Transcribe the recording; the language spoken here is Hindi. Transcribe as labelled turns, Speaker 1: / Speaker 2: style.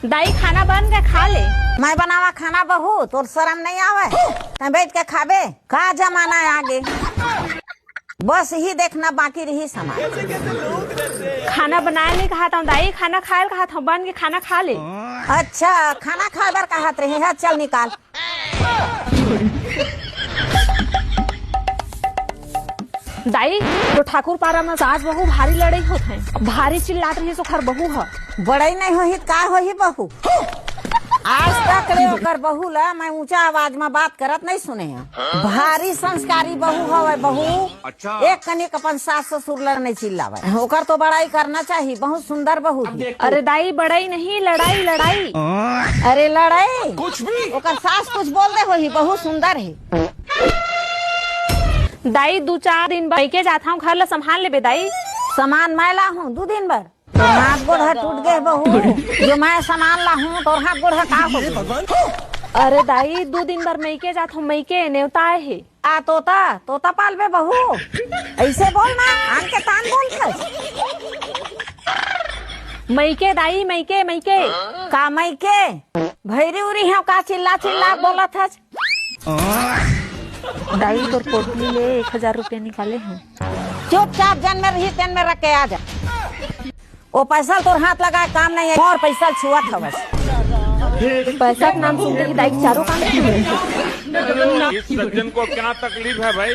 Speaker 1: दाई खाना बन के खा ले।
Speaker 2: मैं बनावा खाना बहू, तोर शर्म नहीं आवे? तै बैठ के खाबे? का जमाना है आगे, बस ही देखना बाकी रही सामान।
Speaker 1: खाना बनाए नहीं कहा था दाई, खाना खाए कहा था, बन के खाना खा ले।
Speaker 2: अच्छा खाना खाए बार कहत रही है, चल निकाल।
Speaker 1: दाई तो ठाकुर पारा में सास बहू भारी लड़ाई होत है, भारी चिल्लात रही, सोखर बहू है।
Speaker 2: बड़ई नहीं होही का होही बहू? आज तक रे ओकर बहू ला मैं ऊंचा आवाज में बात करत नहीं सुने हैं। भारी संस्कारी बहू हवे बहू। अच्छा। एक कनिक अपन सास ससुर ला नहीं चिल्लावे, ओकर तो बड़ाई करना चाहिए। बहुत सुंदर बहू।
Speaker 1: अरे दाई बड़ाई नहीं, लड़ाई लड़ाई।
Speaker 2: अरे लड़ाई कुछ भी, ओकर सास कुछ बोल दे होही, बहुत सुंदर है।
Speaker 1: दाई 2-4 दिन बैके जाता हूँ, घर ला संभाल ले बे दाई।
Speaker 2: सामान मैं ला हूँ 2 दिन भर, तो हाथ गोड़ टूट गए बहू। जो मैं सामान ला हूँ तो हाथ गोड़ का हो।
Speaker 1: अरे दाई 2 दिन भर मैके जाता हूँ, मैके नेवता है।
Speaker 2: आ तोता तोता पालबे बहू, ऐसे बोलना, आन के तान बोल कर।
Speaker 1: मैके दाई, मैके मैके
Speaker 2: का मैके भैरी उरी है का चिल्ला चिल्ला बोलत है।
Speaker 1: दाई तोर पोटली ले 1000 रुपया निकाले हैं।
Speaker 2: चुपचाप जन में रही तेन में रख के आ जा। वो पैसा तोर हाथ लगा काम नहीं है, और पैसा छुआ था बस।
Speaker 1: पैसा का नाम सुनते ही दाई चारों काम
Speaker 3: इस सज्जन को क्या तकलीफ है भाई?